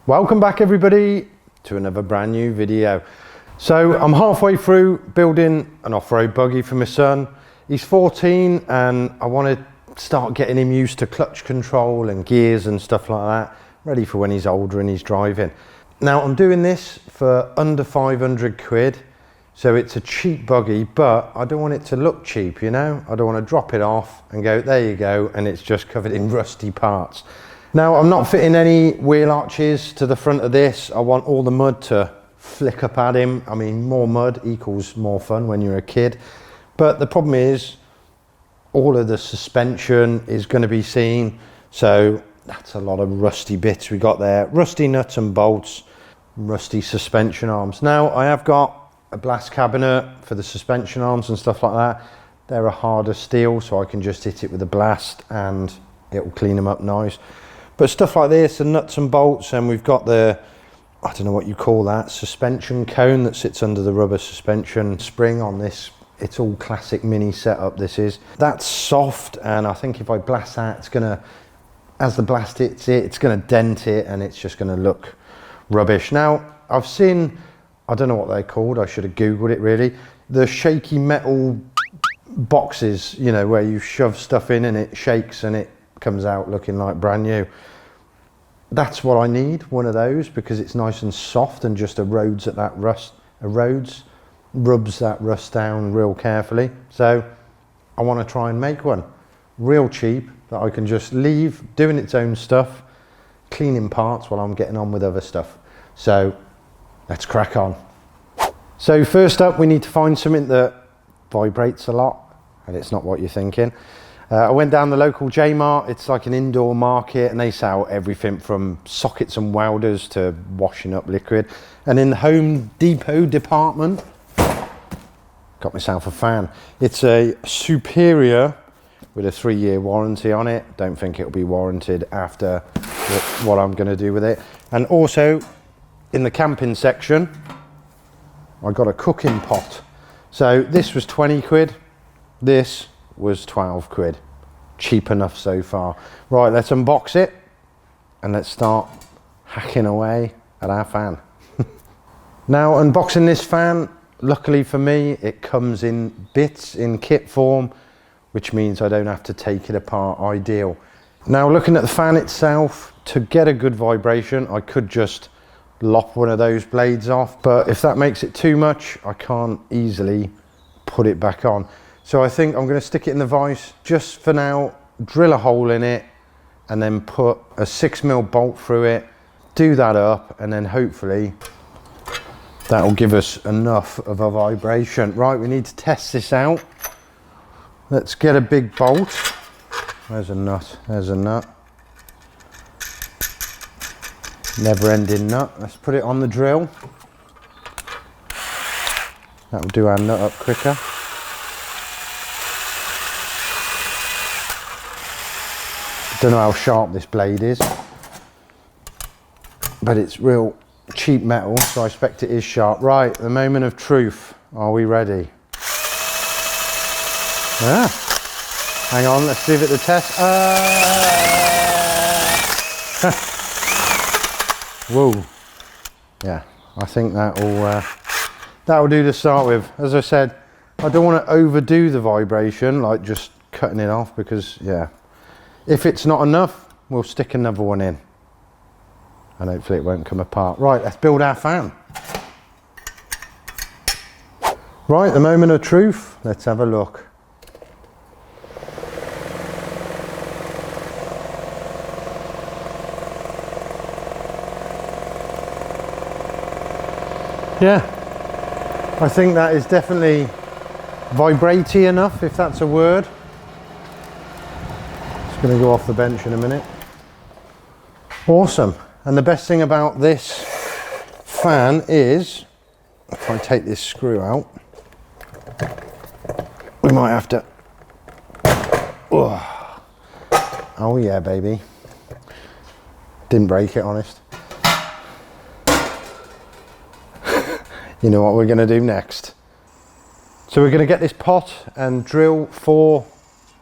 Welcome back everybody to another brand new video. So I'm halfway through building an off-road buggy for my son. He's 14 and I want to start getting him used to clutch control and gears and stuff like that, ready for when he's older and he's driving. Now I'm doing this for under 500 quid. So it's a cheap buggy, but I don't want it to look cheap, you know? I don't want to drop it off and go, there you go, and it's just covered in rusty parts. Now, I'm not fitting any wheel arches to the front of this. I want all the mud to flick up at him. I mean, more mud equals more fun when you're a kid. But the problem is, all of the suspension is going to be seen. So that's a lot of rusty bits we got there. Rusty nuts and bolts, rusty suspension arms. Now, I have got a blast cabinet for the suspension arms and stuff like that. They're a harder steel, so I can just hit it with a blast and it will clean them up nice. But stuff like this, the nuts and bolts, and we've got the, I don't know what you call that, suspension cone that sits under the rubber suspension spring on this. It's all classic mini setup, this is. That's soft, and I think if I blast that, it's gonna, as the blast hits it, it's gonna dent it, and it's just gonna look rubbish. Now, I've seen, I don't know what they're called, I should have Googled it really, the shaky metal boxes, you know, where you shove stuff in and it shakes and it comes out looking like brand new. That's what I need, one of those, because it's nice and soft and just erodes at that rust, rubs that rust down real carefully. So I want to try and make one real cheap that I can just leave doing its own stuff, cleaning parts while I'm getting on with other stuff. So let's crack on. So first up, we need to find something that vibrates a lot, and it's not what you're thinking. I went down the local J-Mart. It's like an indoor market and they sell everything from sockets and welders to washing up liquid. And in the Home Depot department, got myself a fan. It's a Superior with a 3-year warranty on it. Don't think it'll be warranted after what I'm going to do with it. And also in the camping section, I got a cooking pot. So this was 20 quid. This was 12 quid. Cheap enough so far. Right, let's unbox it and let's start hacking away at our fan. Now, unboxing this fan, luckily for me, it comes in bits in kit form, which means I don't have to take it apart. Ideal. Now, looking at the fan itself, to get a good vibration, I could just lop one of those blades off, but if that makes it too much, I can't easily put it back on. So I think I'm going to stick it in the vise just for now, drill a hole in it, and then put a 6mm bolt through it, do that up, and then hopefully that'll give us enough of a vibration. Right, we need to test this out. Let's get a big bolt. There's a nut, there's a nut. Never-ending nut. Let's put it on the drill. That'll do our nut up quicker. Don't know how sharp this blade is, but it's real cheap metal, so I expect it is sharp. Right, the moment of truth. Are we ready? Ah, hang on, let's give it the test. Whoa. Yeah, I think that'll do to start with. As I said, I don't want to overdo the vibration, like just cutting it off, because yeah. If it's not enough, we'll stick another one in and hopefully it won't come apart. Right, let's build our fan. Right, the moment of truth. Let's have a look. Yeah, I think that is definitely vibratey enough, if that's a word. Going to go off the bench in a minute. Awesome. And the best thing about this fan is, if I take this screw out, we might have to, oh yeah baby, didn't break it, honest. You know what we're going to do next. So we're going to get this pot and drill 4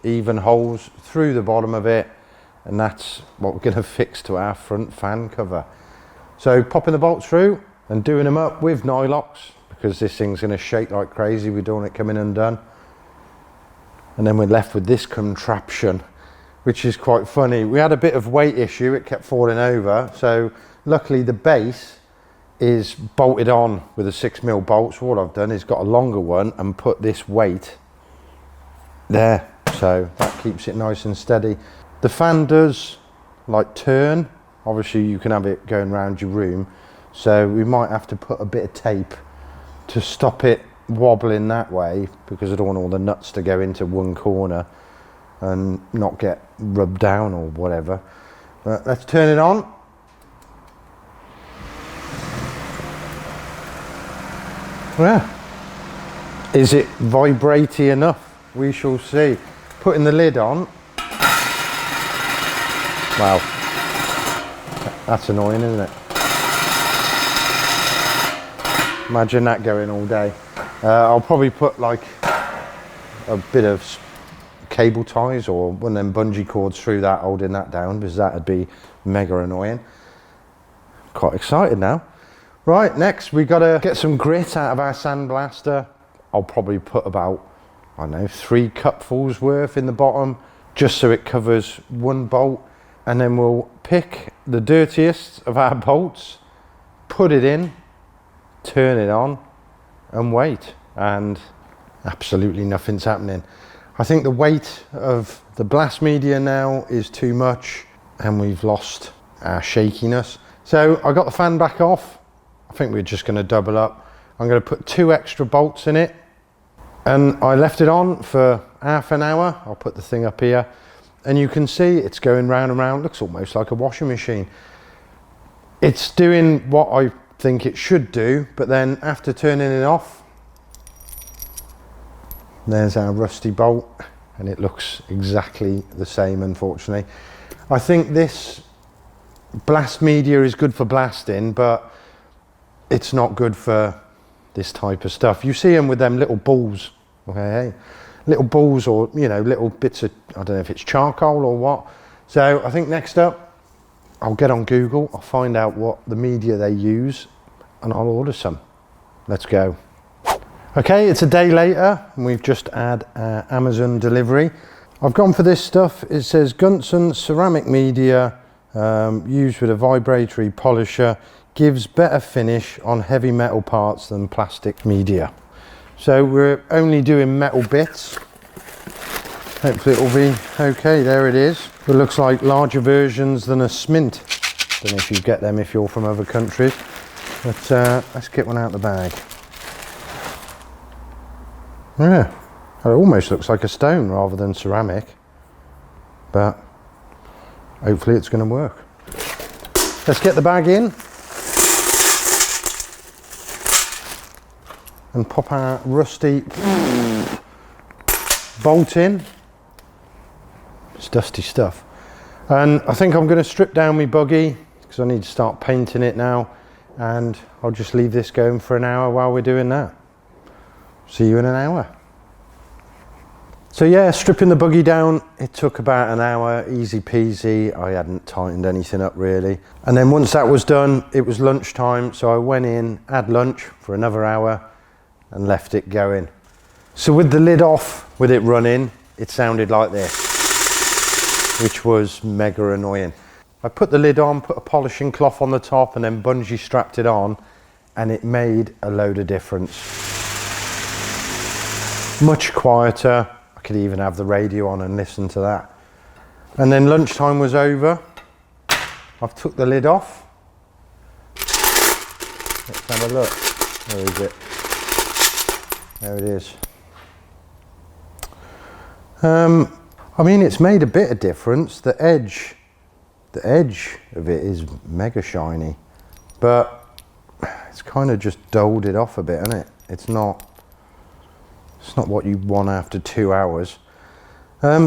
even holes through the bottom of it, and that's what we're going to fix to our front fan cover. So popping the bolts through and doing them up with nylocks, because this thing's going to shake like crazy. We don't want it coming undone. And then we're left with this contraption, which is quite funny. We had a bit of weight issue, it kept falling over. So luckily the base is bolted on with a 6mm bolt. So what I've done is got a longer one and put this weight there. So that keeps it nice and steady. The fan does like turn. Obviously you can have it going around your room. So we might have to put a bit of tape to stop it wobbling that way, because I don't want all the nuts to go into one corner and not get rubbed down or whatever. But let's turn it on. Yeah. Is it Vibratey enough? We shall see. Putting the lid on. Wow. That's annoying, isn't it? Imagine that going all day. I'll probably put like a bit of cable ties or one of them bungee cords through that, holding that down, because that would be mega annoying. Quite excited now. Right, next we got to get some grit out of our sandblaster. I'll probably put about, I don't know, 3 cupfuls worth in the bottom, just so it covers one bolt. And then we'll pick the dirtiest of our bolts, put it in, turn it on, and wait, and absolutely nothing's happening. I think the weight of the blast media now is too much, and we've lost our shakiness. So I got the fan back off. I think we're just going to double up. I'm going to put 2 extra bolts in it, and I left it on for half an hour. I'll put the thing up here, and you can see it's going round and round. Looks almost like a washing machine. It's doing what I think it should do, but then after turning it off, there's our rusty bolt, and it looks exactly the same, unfortunately. I think this blast media is good for blasting, but it's not good for this type of stuff. You see them with them little balls, okay, little balls, or you know, little bits of, I don't know if it's charcoal or what. So I think next up I'll get on Google, I'll find out what the media they use, and I'll order some. Let's go. Okay, it's a day later, and we've just had Amazon delivery. I've gone for this stuff. It says Gunson ceramic media, used with a vibratory polisher, gives better finish on heavy metal parts than plastic media. So we're only doing metal bits. Hopefully it'll be okay. There it is. It looks like larger versions than a Smint. Don't know if you get them if you're from other countries. But let's get one out of the bag. Yeah, it almost looks like a stone rather than ceramic. But hopefully it's going to work. Let's get the bag in and pop our rusty bolt in. It's dusty stuff. And I think I'm going to strip down my buggy because I need to start painting it now, and I'll just leave this going for an hour while we're doing that. See you in an hour. So yeah, stripping the buggy down, it took about an hour, easy peasy. I hadn't tightened anything up really. And then once that was done, it was lunchtime, so I went in, had lunch for another hour and left it going. So with the lid off, with it running, it sounded like this, which was mega annoying. I put the lid on, put a polishing cloth on the top, and then bungee strapped it on, and it made a load of difference. Much quieter. I could even have the radio on and listen to that. And then lunchtime was over. I've took the lid off. Let's have a look. Where is it? There it is. I mean, it's made a bit of difference. The edge of it is mega shiny, but it's kind of just dulled it off a bit, isn't it? It's not what you want after 2 hours. I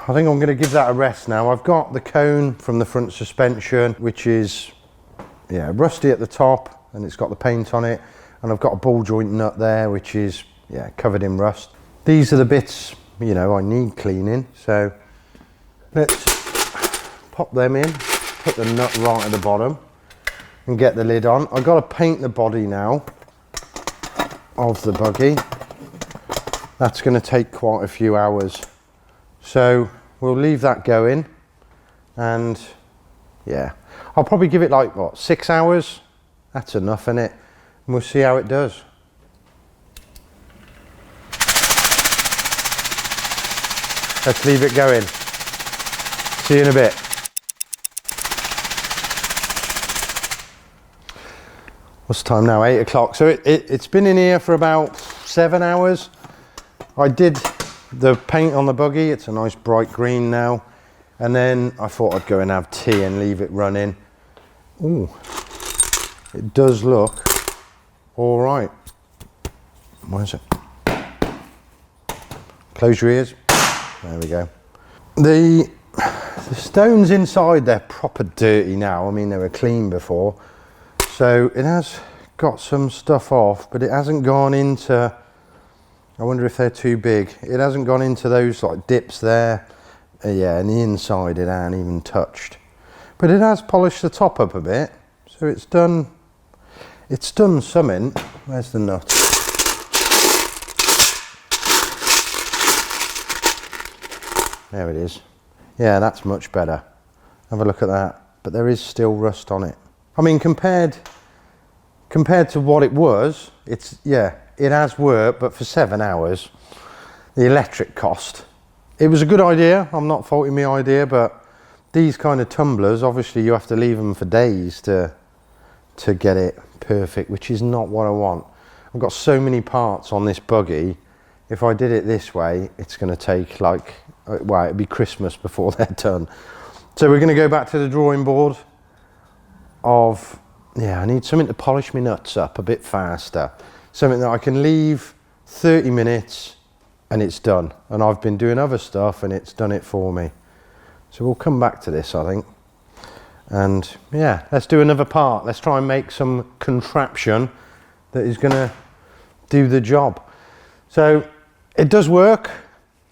think I'm going to give that a rest now. I've got the cone from the front suspension, which is rusty at the top, and it's got the paint on it, and I've got a ball joint nut there which is covered in rust. These are the bits I need cleaning, so let's pop them in, put the nut right at the bottom, and get the lid on. I've got to paint the body now of the buggy. That's going to take quite a few hours. So we'll leave that going, and yeah, I'll probably give it like, what, 6 hours? That's enough, isn't it? And we'll see how it does. Let's leave it going. See you in a bit. What's the time now? 8 o'clock. So it's been in here for about 7 hours. I did the paint on the buggy. It's a nice bright green now. And then I thought I'd go and have tea and leave it running. Ooh, it does look all right. Where is it? Close your ears. There we go. The stones inside, they're proper dirty now. I mean, they were clean before. So it has got some stuff off, but it hasn't gone into, I wonder if they're too big. It hasn't gone into those like dips there. Yeah, and the inside it hasn't even touched. But it has polished the top up a bit. So it's done something. Where's the nut? There it is. Yeah, that's much better. Have a look at that. But there is still rust on it. I mean, compared to what it was, it has worked, but for 7 hours, the electric cost. It was a good idea. I'm not faulting my idea, but these kind of tumblers, obviously you have to leave them for days to get it perfect, which is not what I want. I've got so many parts on this buggy. If I did it this way, it's going to take like, well, it'd be Christmas before they're done. So we're going to go back to the drawing board of, yeah, I need something to polish my nuts up a bit faster. Something that I can leave 30 minutes and it's done. And I've been doing other stuff and it's done it for me. So we'll come back to this, I think. And yeah, let's do another part. Let's try and make some contraption that is going to do the job. So it does work,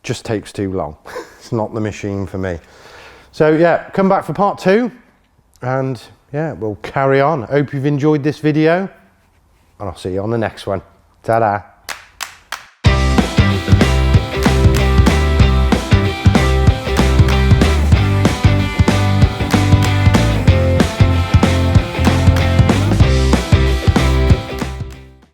just takes too long. It's not the machine for me. So yeah, come back for part 2 and yeah, we'll carry on. Hope you've enjoyed this video and I'll see you on the next one. Ta-da.